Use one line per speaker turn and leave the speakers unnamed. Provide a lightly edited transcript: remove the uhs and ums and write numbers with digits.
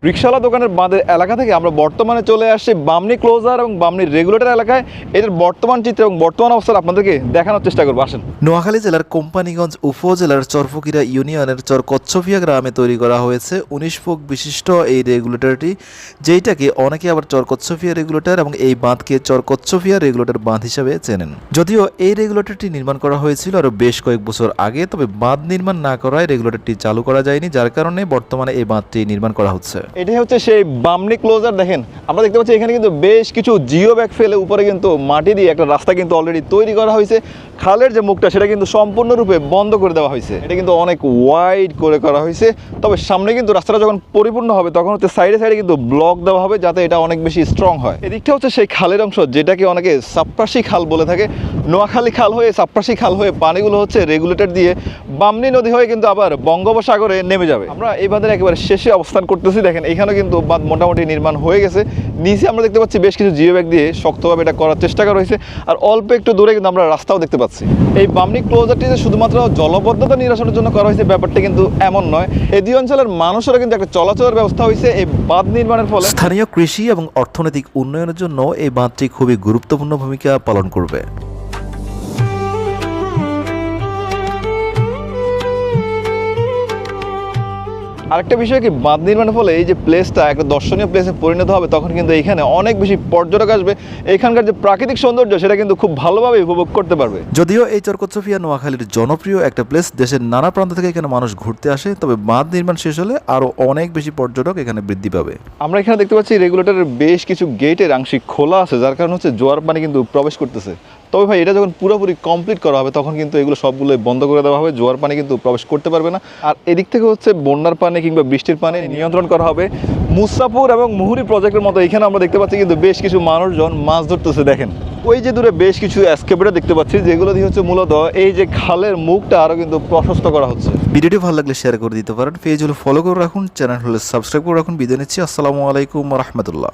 রিকশাওয়ালা দোকানের বাঁধের এলাকা থেকে আমরা বর্তমানে চলে আসছি বামনী ক্লোজার এবং বামনী রেগুলেটর এলাকায়। এদের বর্তমান চিত্র এবং বর্তমান অবস্থা আপনাদেরকে দেখানোর চেষ্টা করবো, আসেন।
নোয়াখালী জেলার কোম্পানীগঞ্জ উপজেলার চরফকিরা ইউনিয়নের চর কচ্ছফিয়া গ্রামে তৈরি করা হয়েছে 19 ফুট বিশিষ্ট এই রেগুলেটরটি, যেইটাকে অনেকে আবার চর কচ্ছফিয়া রেগুলেটর এবং এই বাঁধকে চর কচ্ছফিয়া রেগুলেটর বাঁধ হিসাবে চেনেন। যদিও এই রেগুলেটরটি নির্মাণ করা হয়েছিল আরও বেশ কয়েক বছর আগে, তবে বাঁধ নির্মাণ না করায় রেগুলেটরটি চালু করা যায়নি, যার কারণে বর্তমানে এই বাঁধটি নির্মাণ করা হচ্ছে।
এটাই হচ্ছে সেই বামনী ক্লোজার। দেখেন, আমরা দেখতে পাচ্ছি এখানে কিন্তু বেশ কিছু জিও ব্যাগ ফেলে উপরে কিন্তু মাটি দিয়ে একটা রাস্তা কিন্তু অলরেডি তৈরি করা হয়েছে। খালের যে মুখটা সেটা কিন্তু সম্পূর্ণরূপে বন্ধ করে দেওয়া হয়েছে। এটা কিন্তু অনেক ওয়াইড করে করা হয়েছে, তবে সামনে কিন্তু রাস্তাটা যখন পরিপূর্ণ হবে তখন হচ্ছে সাইডে সাইডে কিন্তু ব্লক দেওয়া হবে যাতে এটা অনেক বেশি স্ট্রং হয়। এদিকটা হচ্ছে সেই খালের অংশ যেটাকে অনেকে সাপ্রাসি খাল বলে থাকে। নোয়াখালী খাল হয়ে সাপ্রাসি খাল হয়ে পানিগুলো হচ্ছে রেগুলেটর দিয়ে বামনী নদী হয়ে কিন্তু আবার বঙ্গোপসাগরে নেমে যাবে। আমরা এই বাঁধের একেবারে শেষে অবস্থান করতেছি। দেখেন এখানে কিন্তু বাঁধ মোটামুটি নির্মাণ হয়ে গেছে। নিচে আমরা দেখতে পাচ্ছি বেশ কিছু জিও ব্যাগ দিয়ে শক্তভাবে এটা করার চেষ্টা করা হয়েছে, আর অল্প একটু দূরে কিন্তু আমরা রাস্তাও দেখতে পাচ্ছি। এই বামনী ক্লোজারটি যে শুধুমাত্র জলবদ্ধতা নিরসনের জন্য করা হয়েছে ব্যাপারটা কিন্তু এমন নয়। এই দুই অঞ্চলের মানুষেরা কিন্তু একটা চলাচলের ব্যবস্থা হয়েছে এই বাঁধ নির্মাণের ফলে।
স্থানীয় কৃষি এবং অর্থনৈতিক উন্নয়নের জন্য এই বাঁধটি খুবই গুরুত্বপূর্ণ ভূমিকা পালন করবে।
আরেকটা বিষয় কি, বাঁধ নির্মাণের ফলে এই যে প্লেসটা একটা দর্শনীয় প্লেসে পরিণত হবে, তখন কিন্তু এখানে অনেক বেশি পর্যটক আসবে। এখানকার যে প্রাকৃতিক সৌন্দর্য সেটা কিন্তু খুব ভালোভাবে উপভোগ করতে পারবে।
যদিও এই চর কচ্ছফিয়া নোয়াখালীর জনপ্রিয় একটা প্লেস, দেশের নানা প্রান্ত থেকে এখানে মানুষ ঘুরতে আসে, তবে বাঁধ নির্মাণ শেষ হলে আরও অনেক বেশি পর্যটক এখানে বৃদ্ধি পাবে।
আমরা এখানে দেখতে পাচ্ছি রেগুলেটরের বেশ কিছু গেটের আংশিক খোলা আছে, যার কারণে হচ্ছে জোয়ার পানি কিন্তু প্রবেশ করতেছে। তবে ভাই, এটা যখন পুরোপুরি কমপ্লিট করা হবে তখন কিন্তু এগুলো সবগুলোই বন্ধ করে দেওয়া হবে, জোয়ার পানি কিন্তু প্রবেশ করতে পারবে না। আর এদিক থেকে হচ্ছে বন্যার পানি কিংবা বৃষ্টির পানি নিয়ন্ত্রণ করা হবে। মুসাপুর এবং মুহুরী প্রজেক্টের মতো এখানে আমরা দেখতে পাচ্ছি কিন্তু বেশ কিছু মানুষজন মাছ ধরতেছে। দেখেন ওই যে দূরে বেশ কিছু এসকেভেটর দেখতে পাচ্ছি, যেগুলো দিয়ে হচ্ছে মূলত এই যে খালের মুখটা আরও কিন্তু প্রশস্ত করা হচ্ছে।
ভিডিওটি ভালো লাগলে শেয়ার করে দিতে পারেন, পেজ হলে ফলো করে রাখুন, চ্যানেল হলে সাবস্ক্রাইব করে রাখুন। বিদায় নিচ্ছি, আসসালামু আলাইকুম রহমতুল্লাহ।